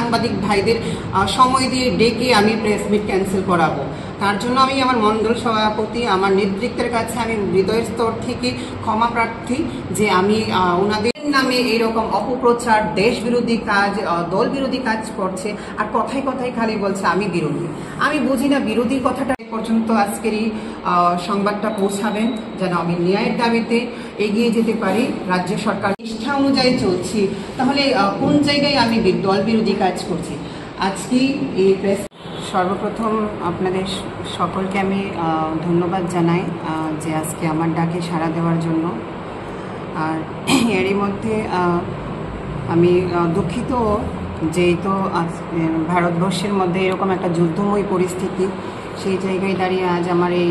সাংবাদিক ভাইদের সময় দিয়ে ডেকে আমি প্রেস মিট ক্যান্সেল করাবো। তার জন্য আমি আমার মণ্ডল সভাপতি, আমার নেতৃত্বের কাছে আমি হৃদয়ের স্তর থেকে ক্ষমা প্রার্থী যে আমি ওনাদের নামে এইরকম অপপ্রচার, দেশ বিরোধী কাজ, দল বিরোধী কাজ করছে, আর কথায় কথায় খালি বলছে আমি বিরোধী। আমি বুঝি না বিরোধী কথাটা পর্যন্ত আজকের এই সংবাদটা পৌঁছাবেন যেন আমি ন্যায়ের দাবিতে এগিয়ে যেতে পারি। রাজ্য সরকার নিষ্ঠা অনুযায়ী চলছি, তাহলে কোন জায়গায় আমি দল বিরোধী কাজ করছি? আজকে এই প্রেস সর্বপ্রথম আপনাদের সকলকে আমি ধন্যবাদ জানাই যে আজকে আমার ডাকে সাড়া দেওয়ার জন্য। আর এরই মধ্যে আমি দুঃখিত যেহেতু ভারতবর্ষের মধ্যে এরকম একটা যুদ্ধময় পরিস্থিতি, সেই জায়গায় দাঁড়িয়ে আজ আমার এই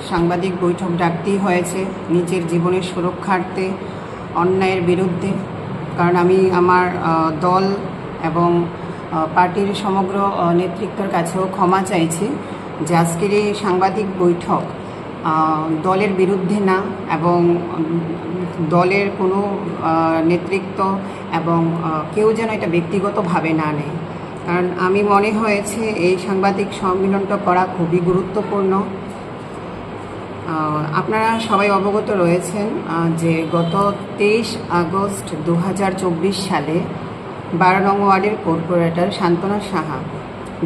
সাংবাদিক বৈঠক ডাকতেই হয়েছে নিজের জীবনের সুরক্ষার্থে, অন্যায়ের বিরুদ্ধে। কারণ আমি আমার দল এবং পার্টির সমগ্র নেতৃত্বের কাছেও ক্ষমা চাইছি যে আজকের এই সাংবাদিক বৈঠক দলের বিরুদ্ধে না, এবং দলের কোনো নেতৃত্ব এবং কেউ যেন এটা ব্যক্তিগতভাবে না নেয়। কারণ আমি মনে হয়েছে এই সাংবাদিক সম্মেলনটা করা খুবই গুরুত্বপূর্ণ। আপনারা সবাই অবগত রয়েছেন যে গত 23 আগস্ট 2024 সালে 12 নং ওয়ার্ডের কর্পোরেটর শান্তনা সাহা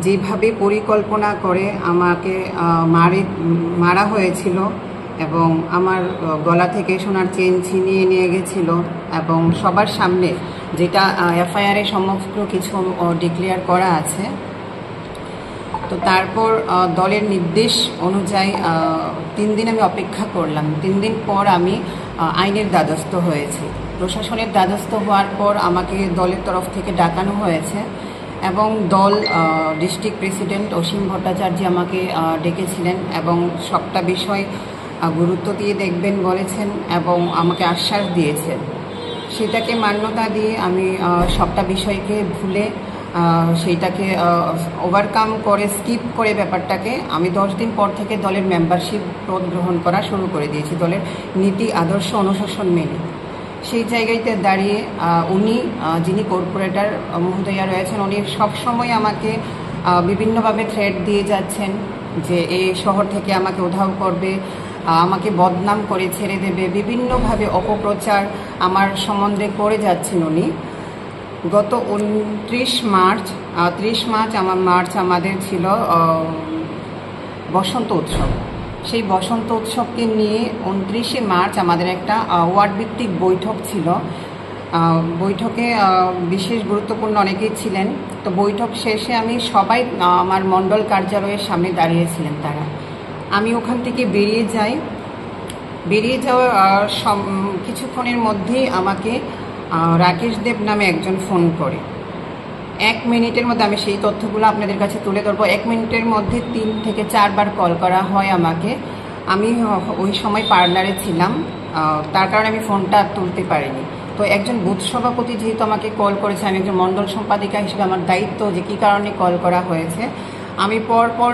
যেভাবে পরিকল্পনা করে আমাকে মারা হয়েছিল এবং আমার গলা থেকে সোনার চেন ছিনিয়ে নিয়ে গেছিল, এবং সবার সামনে যেটা এফআইআরে সমস্ত কিছু ডিক্লেয়ার করা আছে। তো তারপর দলের নির্দেশ অনুযায়ী 3 দিন আমি অপেক্ষা করলাম। 3 দিন পর আমি আইনের দ্বারস্থ হয়েছি। প্রশাসনের দ্বারস্থ হওয়ার পর আমাকে দলের তরফ থেকে ডাকানো হয়েছে, এবং দল ডিস্ট্রিক্ট প্রেসিডেন্ট অসীম ভট্টাচার্য আমাকে ডেকেছিলেন এবং সবটা বিষয় গুরুত্ব দিয়ে দেখবেন বলেছেন এবং আমাকে আশ্বাস দিয়েছেন। সেটাকে মান্যতা দিয়ে আমি সবটা বিষয়কে ভুলে সেইটাকে ওভারকাম করে স্কিপ করে ব্যাপারটাকে আমি 10 দিন পর থেকে দলের মেম্বারশিপ পদ গ্রহণ করা শুরু করে দিয়েছি, দলের নীতি আদর্শ অনুশাসন মেনে। সেই জায়গাতে দাঁড়িয়ে উনি যিনি কর্পোরেটর মহোদয়া রয়েছেন, উনি সবসময় আমাকে বিভিন্নভাবে থ্রেট দিয়ে যাচ্ছেন যে এই শহর থেকে আমাকে উধাও করবে, আমাকে বদনাম করে ছেড়ে দেবে, বিভিন্নভাবে অপপ্রচার আমার সম্বন্ধে করে যাচ্ছেন উনি। গত 30 মার্চ আমাদের ছিল বসন্ত উৎসব। সেই বসন্ত উৎসবকে নিয়ে 29 মার্চ আমাদের একটা ওয়ার্ড ভিত্তিক বৈঠক ছিল। বৈঠকে বিশেষ গুরুত্বপূর্ণ অনেকেই ছিলেন। তো বৈঠক শেষে আমি সবাই আমার মণ্ডল কার্যালয়ের সামনে দাঁড়িয়েছিলেন তারা। আমি ওখান থেকে বেরিয়ে যাওয়ার কিছুক্ষণের মধ্যেই আমাকে রাকেশ দেব নামে একজন ফোন করে। 1 মিনিটের মধ্যে আমি সেই তথ্যগুলো আপনাদের কাছে তুলে ধরবো। 1 মিনিটের মধ্যে 3 থেকে 4 বার কল করা হয় আমাকে। আমি ওই সময় পার্লারে ছিলাম, তার কারণে আমি ফোনটা তুলতে পারিনি। তো একজন বুথ সভাপতি যেহেতু আমাকে কল করেছে, আমি একজন মণ্ডল সম্পাদিকা হিসেবে আমার দায়িত্ব যে কী কারণে কল করা হয়েছে। আমি পরপর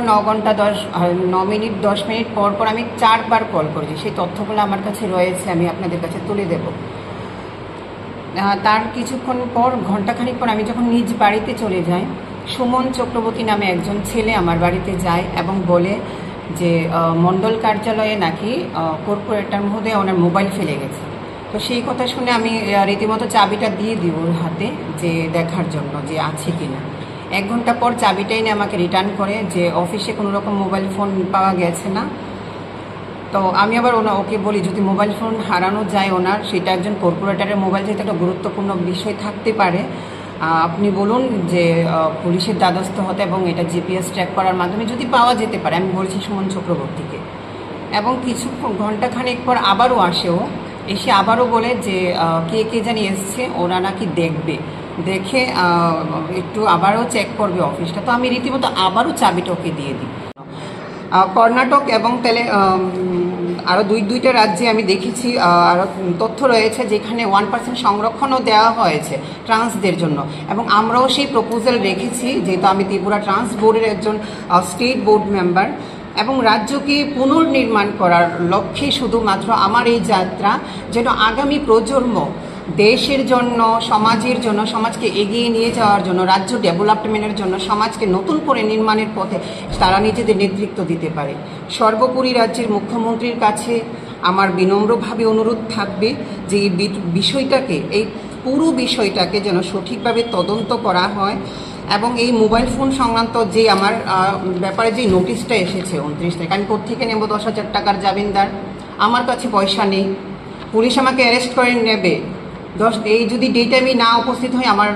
9 মিনিট 10 মিনিট পর আমি 4 বার কল করেছি। সেই তথ্যগুলো আমার কাছে রয়েছে, আমি আপনাদের কাছে তুলে দেব। তার কিছুক্ষণ পর, ঘণ্টাখানিক পর আমি যখন নিজ বাড়িতে চলে যাই, সুমন চক্রবর্তী নামে একজন ছেলে আমার বাড়িতে যায় এবং বলে যে মণ্ডল কার্যালয়ে নাকি কর্পোরেটর মহোদয় ওনার মোবাইল ফেলে গেছে। তো সেই কথা শুনে আমি রীতিমতো চাবিটা দিয়ে দিই ওর হাতে যে দেখার জন্য যে আছে কিনা। 1 ঘন্টা পর চাবিটা এনে আমাকে রিটার্ন করে যে অফিসে কোনো রকম মোবাইল ফোন পাওয়া গেছে না। তো আমি আবার ওকে বলি যদি মোবাইল ফোন হারানো যায় ওনার, সেটা একজন কর্পোরেটরের মোবাইল যেহেতু একটা গুরুত্বপূর্ণ বিষয় থাকতে পারে, আপনি বলুন যে পুলিশের দ্বারস্থ হতে এবং এটা জিপিএস ট্র্যাক করার মাধ্যমে যদি পাওয়া যেতে পারে। আমি বলছি সুমন চক্রবর্তীকে। এবং ঘণ্টাখানেক পর আবারও আসেও, এসে আবারও বলে যে কে জানি এসছে, ওরা নাকি দেখে একটু আবারও চেক করবে অফিসটা। তো আমি রীতিমতো আবারও চাবিটা ওকে দিয়ে দিই। কর্ণাটক এবং আরও দুইটা রাজ্যে আমি দেখেছি আরও তথ্য রয়েছে যেখানে 1% সংরক্ষণও দেওয়া হয়েছে ট্রান্সদের জন্য, এবং আমরাও সেই প্রপোজাল রেখেছি যেহেতু আমি ত্রিপুরা ট্রান্স বোর্ডের একজন স্টেট বোর্ড মেম্বার। এবং রাজ্যকে পুনর্নির্মাণ করার লক্ষ্যে শুধুমাত্র আমার এই যাত্রা যেন আগামী প্রজন্ম দেশের জন্য, সমাজের জন্য, সমাজকে এগিয়ে নিয়ে যাওয়ার জন্য, রাজ্য ডেভেলপমেন্টের জন্য, সমাজকে নতুন করে নির্মাণের পথে তারা নিজেদের নেতৃত্ব দিতে পারে। সর্বোপরি রাজ্যের মুখ্যমন্ত্রীর কাছে আমার বিনম্রভাবে অনুরোধ থাকবে যে এই বিষয়টাকে, এই পুরো বিষয়টাকে যেন সঠিকভাবে তদন্ত করা হয় এবং এই মোবাইল ফোন সংক্রান্ত যে আমার ব্যাপারে যে নোটিশটা এসেছে 29 তারিখ, আমি কোত্থেকে নেব 10,000 টাকার জামিনদার? আমার কাছে পয়সা নেই, পুলিশ আমাকে অ্যারেস্ট করে নেবে। এই যদি ডেটে আমি না উপস্থিত হই, আমার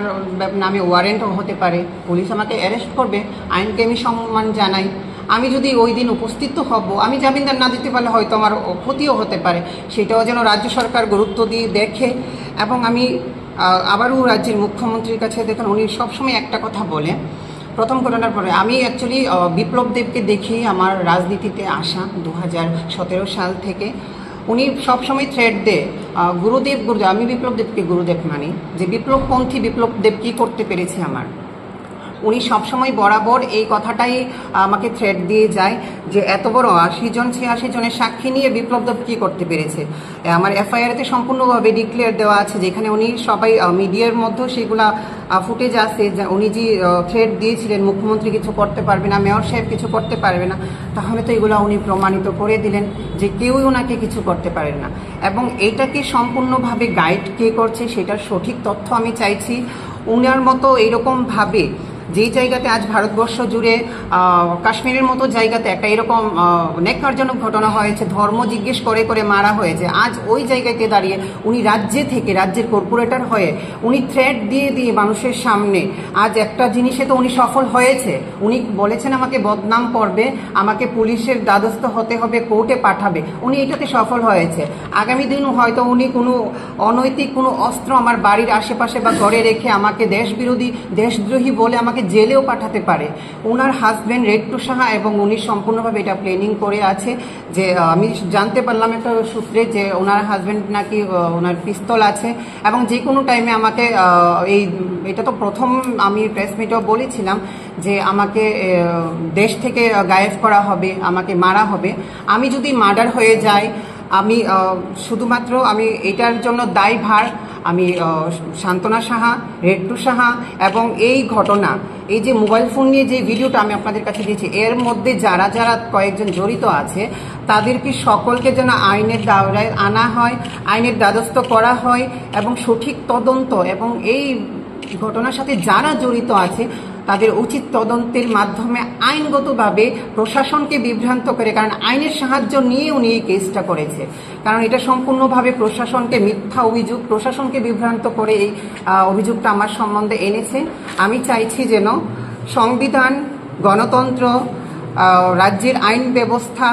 নামে ওয়ারেন্টও হতে পারে, পুলিশ আমাকে অ্যারেস্ট করবে। আইনকে আমি সম্মান জানাই। আমি যদি ওই দিন উপস্থিত হব, আমি জামিনদার না দিতে পারলে হয়তো আমার ক্ষতিও হতে পারে, সেটাও যেন রাজ্য সরকার গুরুত্ব দিয়ে দেখে। এবং আমি আবারও রাজ্যের মুখ্যমন্ত্রীর কাছে, দেখুন উনি সবসময় একটা কথা বলে, প্রথম ঘটনার পরে আমি অ্যাকচুয়ালি বিপ্লব দেবকে দেখি আমার রাজনীতিতে আসা 2017 সাল থেকে। উনি সবসময় থ্রেট দেয় গুরুদেব, আমি বিপ্লব দেবকে গুরুদেব মানি, যে বিপ্লবপন্থী বিপ্লব দেব কী করতে পেরেছে আমার। উনি সবসময় বরাবর এই কথাটাই আমাকে থ্রেট দিয়ে যায় যে এত বড় 86 জনের সাক্ষী নিয়ে বিপ্লব দেব কী করতে পেরেছে। আমার এফআইআরতে সম্পূর্ণভাবে ডিক্লেয়ার দেওয়া আছে, যেখানে উনি সবাই মিডিয়ার মধ্যেও সেগুলা ফুটেজ আছে, উনি যে থ্রেট দিয়েছিলেন মুখ্যমন্ত্রী কিছু করতে পারবে না, মেয়র সাহেব কিছু করতে পারবে না, তাহলে তো এগুলো উনি প্রমাণিত করে দিলেন যে কেউই ওনাকে কিছু করতে পারেন না। এবং এইটাকে সম্পূর্ণভাবে গাইড কে করছে সেটার সঠিক তথ্য আমি চাইছি। উনার মতো এইরকমভাবে যেই জায়গাতে আজ ভারতবর্ষ জুড়ে কাশ্মীরের মতো জায়গাতে একটা এরকম ন্যাক্কারজনক ঘটনা হয়েছে, ধর্ম জিজ্ঞেস করে করে মারা হয়েছে, আজ ওই জায়গাতে দাঁড়িয়ে উনি রাজ্যে থেকে, রাজ্যের কর্পোরেটর হয়ে উনি থ্রেট দিয়ে দিয়ে মানুষের সামনে আজ একটা জিনিসে তো উনি সফল হয়েছে। উনি বলেছেন আমাকে বদনাম করবে, আমাকে পুলিশের দ্বারস্থ হতে হবে, কোর্টে পাঠাবে, উনি এটাতে সফল হয়েছে। আগামী দিন হয়তো উনি কোনো অনৈতিক কোনো অস্ত্র আমার বাড়ির আশেপাশে বা ঘরে রেখে আমাকে দেশবিরোধী, দেশদ্রোহী বলে আমাকে জেলেও পাঠাতে পারে। ওনার হাজব্যান্ড রেট্টু সাহা, এবং উনি সম্পূর্ণভাবে এটা প্ল্যানিং করে আছে। যে আমি জানতে পারলাম একটা সূত্রে যে ওনার হাজব্যান্ড নাকি ওনার পিস্তল আছে, এবং যে কোনো টাইমে আমাকে এটা তো প্রথম আমি প্রেস মিটেও বলেছিলাম যে আমাকে দেশ থেকে গায়েব করা হবে, আমাকে মারা হবে। আমি যদি মার্ডার হয়ে যাই, আমি শুধুমাত্র আমি এটার জন্য দায়ভার আমি সান্তনা সাহা, রেট্টু সাহা এবং এই ঘটনা, এই যে মোবাইল ফোন নিয়ে যে ভিডিওটা আমি আপনাদের কাছে দিয়েছি, এর মধ্যে যারা যারা কয়েকজন জড়িত আছে তাদেরকে সকলকে যেন আইনের দাওরায় আনা হয়, আইনের দ্বারস্থ করা হয় এবং সঠিক তদন্ত, এবং এই ঘটনার সাথে যারা জড়িত আছে তাদের উচিত তদন্তের মাধ্যমে আইনগতভাবে প্রশাসনকে বিভ্রান্ত করে, কারণ আইনের সাহায্য নিয়ে উনি এই কেসটা করেছে, কারণ এটা সম্পূর্ণভাবে প্রশাসনকে মিথ্যা অভিযোগ, প্রশাসনকে বিভ্রান্ত করে এই অভিযোগটা আমার সম্বন্ধে এনেছে। আমি চাইছি যেন সংবিধান, গণতন্ত্র, রাজ্যের আইন ব্যবস্থা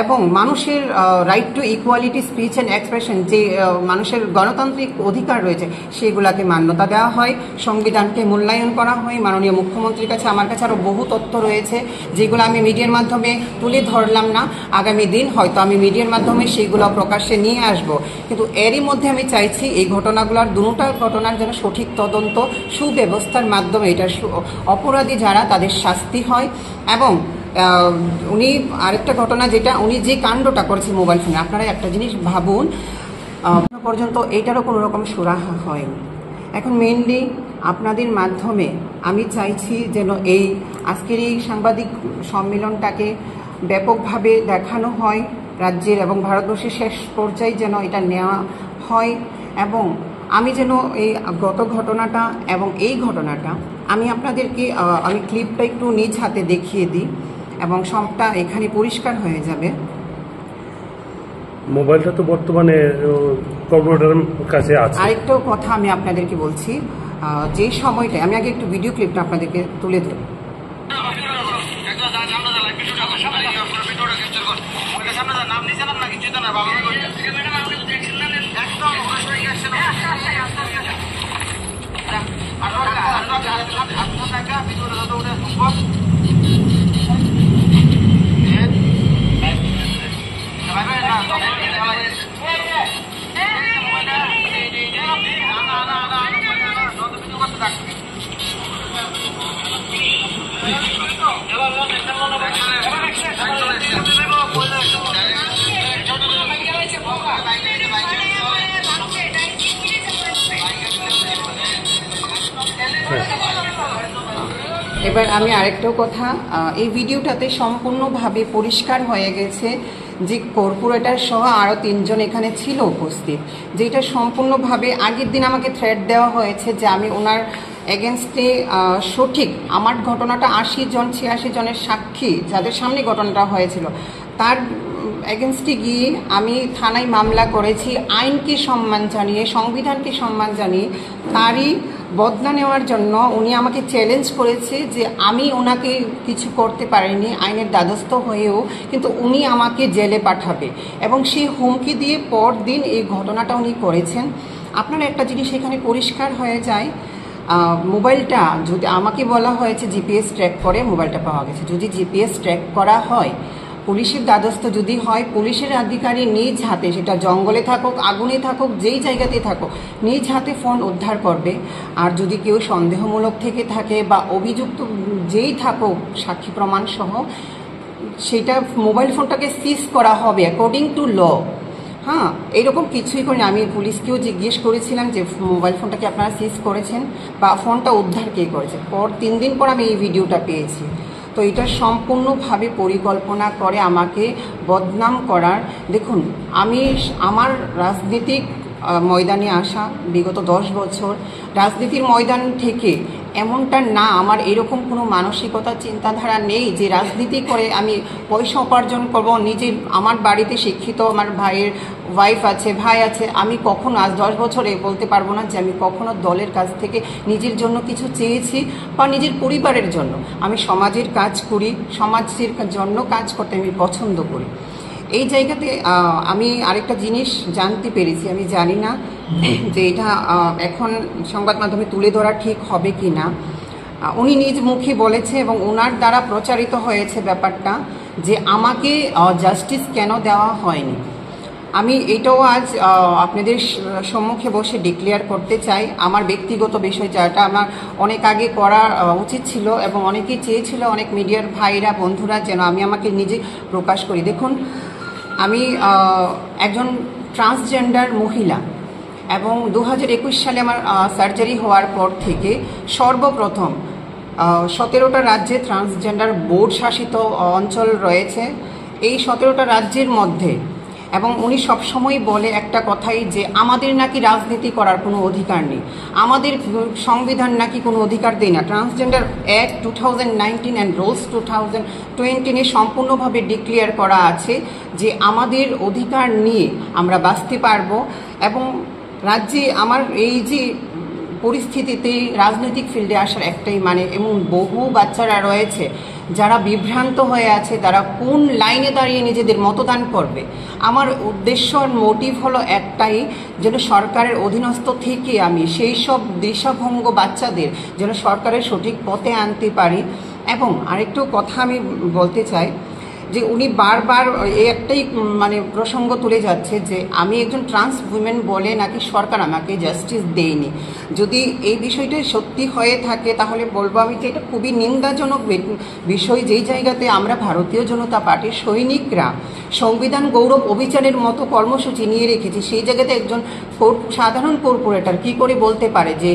এবং মানুষের right to equality, speech and expression, যে মানুষের গণতান্ত্রিক অধিকার রয়েছে সেগুলাকে মান্যতা দেওয়া হয়, সংবিধানকে মূল্যায়ন করা হয়। মাননীয় মুখ্যমন্ত্রীর কাছে, আমার কাছে আরও বহু তথ্য রয়েছে যেগুলো আমি মিডিয়ার মাধ্যমে তুলে ধরলাম না, আগামী দিন হয়তো আমি মিডিয়ার মাধ্যমে সেইগুলো প্রকাশ্যে নিয়ে আসব। কিন্তু এরই মধ্যে আমি চাইছি এই ঘটনাগুলোর, দুটো ঘটনার যেন সঠিক তদন্ত, সুব্যবস্থার মাধ্যমে এটার অপরাধী যারা তাদের শাস্তি হয়। এবং উনি আরেকটা ঘটনা, যেটা উনি যে কাণ্ডটা করেছে মোবাইল ফোনে, আপনারা একটা জিনিস ভাবুন, পর্যন্ত এইটারও কোনো রকম সুরাহা হয়নি। এখন মেইনলি আপনাদের মাধ্যমে আমি চাইছি যেন এই আজকের এই সাংবাদিক সম্মেলনটাকে ব্যাপকভাবে দেখানো হয়, রাজ্যের এবং ভারতবর্ষের শেষ পর্যায়ে যেন এটা নেওয়া হয়। এবং আমি যেন এই গত ঘটনাটা এবং এই ঘটনাটা আমি আপনাদেরকে আমি ক্লিপটা একটু নিজ হাতে দেখিয়ে দিই এবং সবটা এখানে পরিষ্কার হয়ে যাবে। মোবাইলটা তো বর্তমানে কর্পোরেটরের কাছে আছে। আরেকটাও কথা আমি আপনাদেরকে বলছি, যে সময়টা আমি আগে একটু ভিডিও ক্লিপটা আপনাদেরকে তুলে ধরি। এবার আমি আরেকটাও কথা, এই ভিডিওটাতে সম্পূর্ণভাবে পরিষ্কার হয়ে গেছে যে কর্পোরেটর সহ আরও 3 জন এখানে ছিল উপস্থিত, যেটা সম্পূর্ণভাবে আগের দিন আমাকে থ্রেট দেওয়া হয়েছে যে আমি ওনার এগেনস্টে সঠিক আমার ঘটনাটা 80 জন 86 জনের সাক্ষী যাদের সামনে ঘটনাটা হয়েছিল তার এগেনস্টে গিয়ে আমি থানায় মামলা করেছি, আইনকে সম্মান জানিয়ে সংবিধানকে সম্মান জানিয়ে। তারই বদলা নেওয়ার জন্য উনি আমাকে চ্যালেঞ্জ করেছে যে আমি ওনাকে কিছু করতে পারিনি আইনের দ্বারস্থ হয়েও, কিন্তু উনি আমাকে জেলে পাঠাবে এবং সেই হুমকি দিয়ে পরদিন এই ঘটনাটা উনি করেছেন। আপনার একটা জিনিস এখানে পরিষ্কার হয়ে যায়, মোবাইলটা যদি আমাকে বলা হয়েছে জিপিএস ট্র্যাক করে মোবাইলটা পাওয়া গেছে, যদি জিপিএস ট্র্যাক করা হয় পুলিশের দ্বারস্থ যদি হয়, পুলিশের আধিকারী নিজ হাতে, সেটা জঙ্গলে থাকুক আগুনে থাকুক যেই জায়গাতে থাকুক, নিজ হাতে ফোন উদ্ধার করবে। আর যদি কেউ সন্দেহমূলক থেকে থাকে বা অভিযুক্ত যেই থাকুক সাক্ষী প্রমাণ সহ, সেটা মোবাইল ফোনটাকে সিজ করা হবে অ্যাকর্ডিং টু ল। হ্যাঁ, এইরকম কিছুই করিনি। আমি পুলিশকেও জিজ্ঞেস করেছিলাম যে মোবাইল ফোনটাকে আপনারা সিজ করেছেন বা ফোনটা উদ্ধার কে করেছে। 3 দিন পর আমি এই ভিডিওটা পেয়েছি। তো এটা সম্পূর্ণভাবে পরিকল্পনা করে আমাকে বদনাম করার। দেখুন, আমি আমার রাজনীতিক ময়দানে আসা বিগত 10 বছর, রাজনীতির ময়দান থেকে এমনটা না আমার এরকম কোনো মানসিকতা চিন্তাধারা নেই যে রাজনীতি করে আমি পয়সা উপার্জন করব। নিজের আমার বাড়িতে শিক্ষিত আমার ভাইয়ের ওয়াইফ আছে, ভাই আছে, আমি কখনো আজ 10 বছরে বলতে পারবো না যে আমি কখনো দলের কাছ থেকে নিজের জন্য কিছু চেয়েছি বা নিজের পরিবারের জন্য। আমি সমাজের কাজ করি, সমাজের জন্য কাজ করতে আমি পছন্দ করি। এই জায়গাতে আমি আরেকটা জিনিস জানতে পেরেছি, আমি জানি না যে এটা এখন সংবাদ মাধ্যমে তুলে ধরা ঠিক হবে কি না। উনি নিজ মুখে বলেছে এবং ওনার দ্বারা প্রচারিত হয়েছে ব্যাপারটা যে আমাকে জাস্টিস কেন দেওয়া হয়নি। আমি এটাও আজ আপনাদের সম্মুখে বসে ডিক্লেয়ার করতে চাই। আমার ব্যক্তিগত বিষয় যেটা আমার অনেক আগে করা উচিত ছিল এবং অনেকেই চেয়েছিল, অনেক মিডিয়ার ভাইরা বন্ধুরা, যেন আমি আমাকে নিজে প্রকাশ করি। দেখুন, আমি একজন ট্রান্সজেন্ডার মহিলা এবং 2021 সালে আমার সার্জারি হওয়ার পর থেকে সর্বপ্রথম 17টা রাজ্যে ট্রান্সজেন্ডার বোর্ড শাসিত অঞ্চল রয়েছে। এই 17টা রাজ্যের মধ্যে, এবং উনি সবসময় বলে একটা কথাই যে আমাদের নাকি রাজনীতি করার কোনো অধিকার নেই, আমাদের সংবিধান নাকি কোনো অধিকার দেয় না। ট্রান্সজেন্ডার অ্যাক্ট 2019 অ্যান্ড রুলস 2020 সম্পূর্ণভাবে ডিক্লেয়ার করা আছে যে আমাদের অধিকার নিয়ে আমরা বাঁচতে পারবো। এবং রাজ্যে আমার এই যে পরিস্থিতিতে রাজনৈতিক ফিল্ডে আসার একটাই মানে, এবং বহু বাচ্চারা রয়েছে যারা বিভ্রান্ত হয়ে আছে, তারা কোন লাইনে দাঁড়িয়ে নিজেদের মতদান করবে। আমার উদ্দেশ্য মোটিভ হলো একটাই, যেন সরকারের অধীনস্থ থেকে আমি সেই সব দিশাভঙ্গ বাচ্চাদের যেন সরকারের সঠিক পথে আনতে পারি। এবং আরেকটু কথা আমি বলতে চাই যে উনি বারবার এই একটাই মানে প্রসঙ্গ তুলে যাচ্ছে যে আমি একজন ট্রান্স উইমেন বলে নাকি সরকার আমাকে জাস্টিস দেয়নি। যদি এই বিষয়টাই সত্যি হয়ে থাকে তাহলে বলবো আমি যে এটা খুবই নিন্দাজনক বিষয়। যেই জায়গাতে আমরা ভারতীয় জনতা পার্টির সৈনিকরা সংবিধান গৌরব অভিযানের মতো কর্মসূচি নিয়ে রেখেছি, সেই জায়গাতে একজন সাধারণ কর্পোরেটর কি করে বলতে পারে যে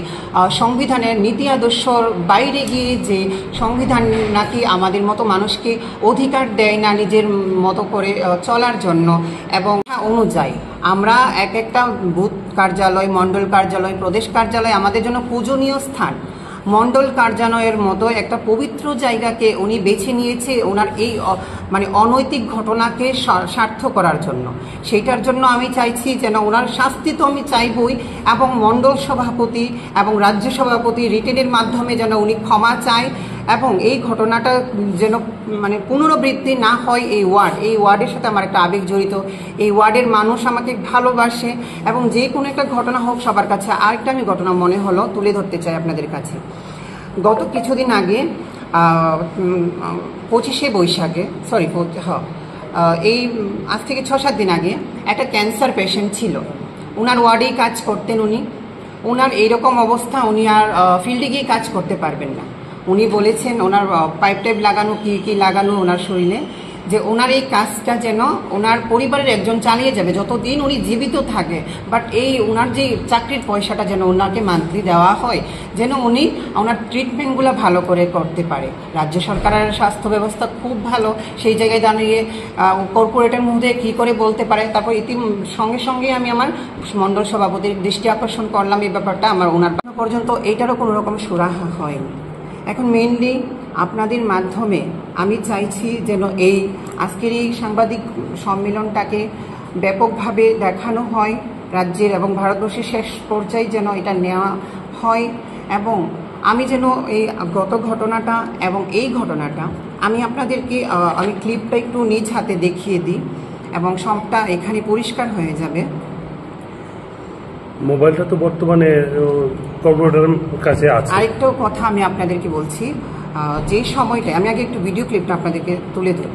সংবিধানের নীতি আদর্শর বাইরে গিয়ে যে সংবিধান নাকি আমাদের মতো মানুষকে অধিকার দেয় না নিজের মতো করে চলার জন্য। এবং অনুযায়ী আমরা এক একটা বুথ কার্যালয়, মণ্ডল কার্যালয়, প্রদেশ কার্যালয় আমাদের জন্য পূজনীয় স্থান। মণ্ডল কার্যালয়ের মতো একটা পবিত্র জায়গাকে উনি বেছে নিয়েছে ওনার এই মানে অনৈতিক ঘটনাকে স্বার্থ করার জন্য। সেইটার জন্য আমি চাইছি যেন ওনার শাস্তি তো আমি চাইবই, এবং মণ্ডল সভাপতি এবং রাজ্য সভাপতি রিটেনের মাধ্যমে যেন উনি ক্ষমা চায় এবং এই ঘটনাটা যেন মানে পুনরাবৃত্তি না হয়। এই ওয়ার্ডের সাথে আমার একটা আবেগ জড়িত, এই ওয়ার্ডের মানুষ আমাকে ভালোবাসে এবং যে কোনো একটা ঘটনা হোক সবার কাছে। আরেকটা আমি ঘটনা মনে হলো তুলে ধরতে চাই আপনাদের কাছে। গত কিছুদিন আগে 25শে বৈশাখে এই আজ থেকে 6-7 দিন আগে একটা ক্যান্সার পেশেন্ট ছিল, ওনার ওয়ার্ডেই কাজ করতেন উনি। ওনার এইরকম অবস্থা, উনি আর ফিল্ডে গিয়ে কাজ করতে পারবেন না। উনি বলেছেন ওনার পাইপ লাগানো কি লাগানো ওনার শরীরে, যে ওনার এই কাজটা যেন ওনার পরিবারের একজন চালিয়ে যাবে যতদিন উনি জীবিত থাকে, বাট এই ওনার যে চাকরির পয়সাটা যেন ওনাকে মান্থলি দেওয়া হয়, যেন উনি ওনার ট্রিটমেন্টগুলো ভালো করে করতে পারে। রাজ্য সরকারের স্বাস্থ্য ব্যবস্থা খুব ভালো, সেই জায়গায় দাঁড়িয়ে কর্পোরেটের মধ্যে কী করে বলতে পারে। তারপর সঙ্গে সঙ্গে আমি আমার মণ্ডল সভাপতির দৃষ্টি আকর্ষণ করলাম এই ব্যাপারটা, আমার ওনার পর্যন্ত এইটারও কোনো রকম সুরাহা হয়নি। এখন মেইনলি আপনাদের মাধ্যমে আমি চাইছি যেন এই আজকের এই সাংবাদিক সম্মেলনটাকে ব্যাপকভাবে দেখানো হয় রাজ্যের এবং ভারতবর্ষের শেষ পর্যায়ে যেন এটা নেওয়া হয়, এবং আমি যেন এই গত ঘটনাটা এবং এই ঘটনাটা আমি আপনাদেরকে আমি ক্লিপটা একটু নিজ হাতে দেখিয়ে দিই এবং সবটা এখানে পরিষ্কার হয়ে যাবে। মোবাইলটা তো বর্তমানে কর্পোরেটরের কাছে আছে। আরেকটাও কথা আমি আপনাদেরকে বলছি, যে সময়টায় আমি আগে একটু ভিডিও ক্লিপটা আপনাদেরকে তুলে দেব।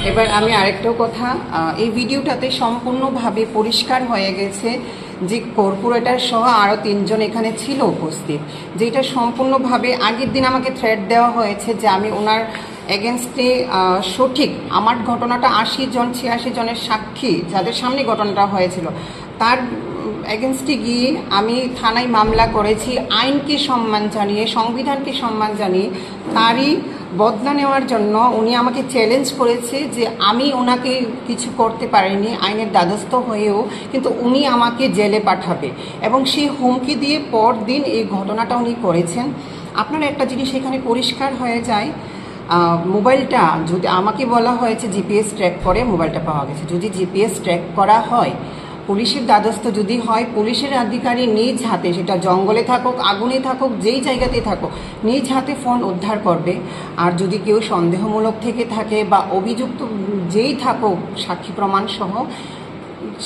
এবার আমি আরেকটাও কথা, এই ভিডিওটাতে সম্পূর্ণভাবে পরিষ্কার হয়ে গেছে যে কর্পোরেটর সহ আরও 3 জন এখানে ছিল উপস্থিত, যেটা সম্পূর্ণভাবে আগের দিন আমাকে থ্রেট দেওয়া হয়েছে যে আমি ওনার এগেনস্টে সঠিক আমার ঘটনাটা 80 জন 86 জনের সাক্ষী যাদের সামনে ঘটনাটা হয়েছিল তার এগেনস্টে গিয়ে আমি থানায় মামলা করেছি, আইনকে সম্মান জানিয়ে সংবিধানকে সম্মান জানিয়ে। তারই বদলা নেওয়ার জন্য উনি আমাকে চ্যালেঞ্জ করেছে যে আমি ওনাকে কিছু করতে পারিনি আইনের দ্বারস্থ হয়েও, কিন্তু উনি আমাকে জেলে পাঠাবে এবং সেই হুমকি দিয়ে পরদিন এই ঘটনাটা উনি করেছেন। আপনার একটা জিনিস এখানে পরিষ্কার হয়ে যায়, মোবাইলটা যদি আমাকে বলা হয়েছে জিপিএস ট্র্যাক করে মোবাইলটা পাওয়া গেছে, যদি জিপিএস ট্র্যাক করা হয় পুলিশের দ্বারস্থ যদি হয়, পুলিশের আধিকারী নিজ হাতে, সেটা জঙ্গলে থাকুক আগুনে থাকুক যেই জায়গাতেই থাকুক, নিজ হাতে ফোন উদ্ধার করবে। আর যদি কেউ সন্দেহমূলক থেকে থাকে বা অভিযুক্ত যেই থাকুক সাক্ষী প্রমাণ সহ,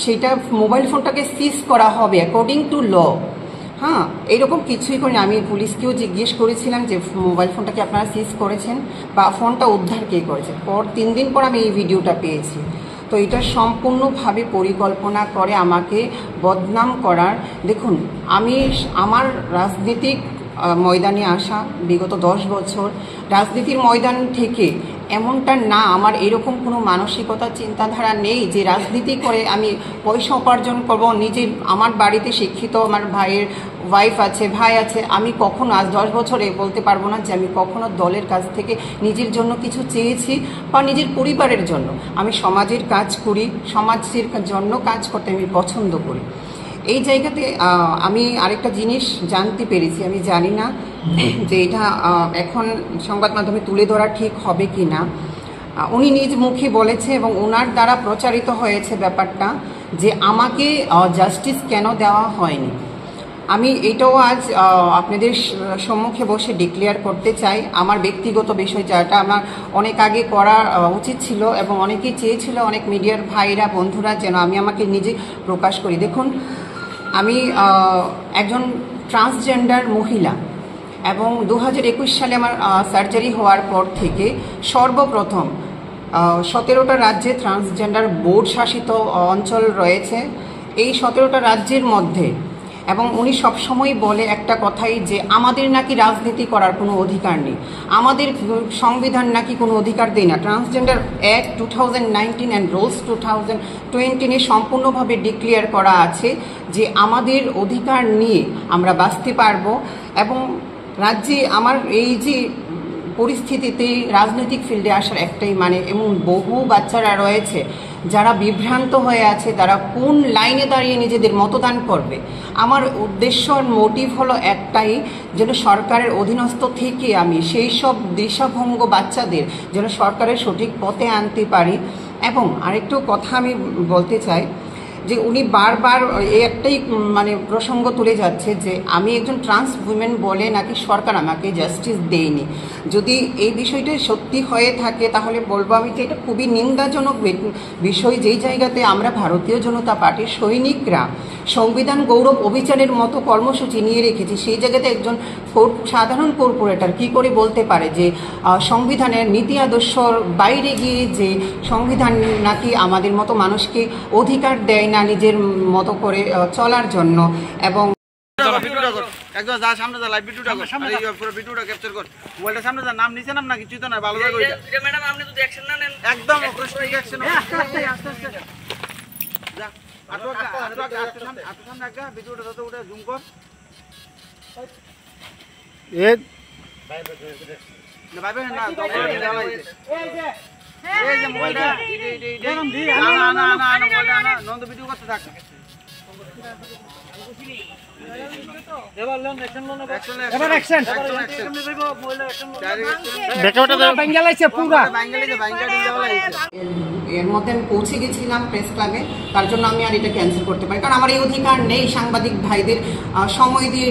সেটা মোবাইল ফোনটাকে সিজ করা হবে অ্যাকর্ডিং টু ল। হ্যাঁ, এইরকম কিছুই করিনি। আমি পুলিশকেও জিজ্ঞেস করেছিলাম যে মোবাইল ফোনটাকে আপনারা সিজ করেছেন বা ফোনটা উদ্ধার কে করেছেন। 3 দিন পর আমি এই ভিডিওটা পেয়েছি। তো এটা সম্পূর্ণভাবে পরিকল্পনা করে আমাকে বদনাম করার। দেখুন, আমি আমার রাজনীতিক ময়দানে আসা বিগত 10 বছর, রাজনীতির ময়দান থেকে এমনটা না আমার এরকম কোনো মানসিকতা চিন্তাধারা নেই যে রাজনীতি করে আমি পয়সা উপার্জন করব। নিজের আমার বাড়িতে শিক্ষিত আমার ভাইয়ের ওয়াইফ আছে, ভাই আছে, আমি কখনো আজ 10 বছরে বলতে পারবো না যে আমি কখনো দলের কাছ থেকে নিজের জন্য কিছু চেয়েছি বা নিজের পরিবারের জন্য। আমি সমাজের কাজ করি, সমাজের জন্য কাজ করতে আমি পছন্দ করি। এই জায়গাতে আমি আরেকটা জিনিস জানতে পেরেছি, আমি জানি না যে এটা এখন সংবাদ মাধ্যমে তুলে ধরা ঠিক হবে কি না। উনি নিজ মুখে বলেছে এবং ওনার দ্বারা প্রচারিত হয়েছে ব্যাপারটা যে আমাকে জাস্টিস কেন দেওয়া হয়নি। আমি এটাও আজ আপনাদের সম্মুখে বসে ডিক্লেয়ার করতে চাই। আমার ব্যক্তিগত বিষয় যেটা আমার অনেক আগে করা উচিত ছিল এবং অনেকেই চেয়েছিল, অনেক মিডিয়ার ভাইরা বন্ধুরা, যেন আমি আমাকে নিজে প্রকাশ করি। দেখুন, আমি একজন ট্রান্সজেন্ডার মহিলা এবং 2021 সালে আমার সার্জারি হওয়ার পর থেকে সর্বপ্রথম 17টা রাজ্যে ট্রান্সজেন্ডার বোর্ড শাসিত অঞ্চল রয়েছে। এই 17টা রাজ্যের মধ্যে, এবং উনি সবসময় বলে একটা কথাই যে আমাদের নাকি রাজনীতি করার কোনো অধিকার নেই, আমাদের সংবিধান নাকি কোনো অধিকার দেয় না। ট্রান্সজেন্ডার অ্যাক্ট 2019 অ্যান্ড রুলস 2020 সম্পূর্ণভাবে ডিক্লেয়ার করা আছে যে আমাদের অধিকার নিয়ে আমরা বাঁচতে পারবো। এবং রাজ্যে আমার এই যে পরিস্থিতিতে রাজনৈতিক ফিল্ডে আসার একটাই মানে, এবং বহু বাচ্চারা রয়েছে যারা বিভ্রান্ত হয়ে আছে, তারা কোন লাইনে দাঁড়িয়ে নিজেদের মতদান করবে। আমার উদ্দেশ্য মোটিভ হলো একটাই, যেন সরকারের অধীনস্থ থেকে আমি সেই সব দিশাভঙ্গ বাচ্চাদের যেন সরকারের সঠিক পথে আনতে পারি। এবং আরেকটু কথা আমি বলতে চাই যে উনি বারবার এই একটাই মানে প্রসঙ্গ তুলে যাচ্ছে যে আমি একজন ট্রান্স উইমেন বলে নাকি সরকার আমাকে জাস্টিস দেয়নি। যদি এই বিষয়টা সত্যি হয়ে থাকে তাহলে বলবো আমি যে এটা খুবই নিন্দাজনক বিষয়, যেই জায়গাতে আমরা ভারতীয় জনতা পার্টির সৈনিকরা সংবিধান গৌরব অভিযানের মতো কর্মসূচি নিয়ে রেখেছি, সেই জায়গাতে একজন সাধারণ কর্পোরেটর কি করে বলতে পারে যে সংবিধানের নীতি আদর্শর বাইরে গিয়ে যে সংবিধান নাকি আমাদের মতো মানুষকে অধিকার দেয় না নিজের মতো করে চলার জন্য। এবং একদম যা সামনে যা লাইভ ভিডিওটা কর, আরে এই পুরো ভিডিওটা ক্যাপচার কর। মোবাইলটা সামনে যা, নাম নিচে নাম না কিছুই তো না, ভালো করে কইটা এটা ম্যাডাম আপনি যদি অ্যাকশন না নেন একদম অগ্রসর অ্যাকশন আস্তে যা আটো সামনে আগা ভিডিওটা যত উঠে জুম কর এ না ভাই না এই যে মোবাইলটা না মোবাইলটা না নন্দ ভিডিও করতে থাক। এবার অ্যাকশন এর মধ্যে আমি পৌঁছে গেছিলাম প্রেস ক্লাবে, তার জন্য আমি আর এটা ক্যান্সেল করতে পারি, কারণ আমার এই অধিকার নেই সাংবাদিক ভাইদের সময় দিয়ে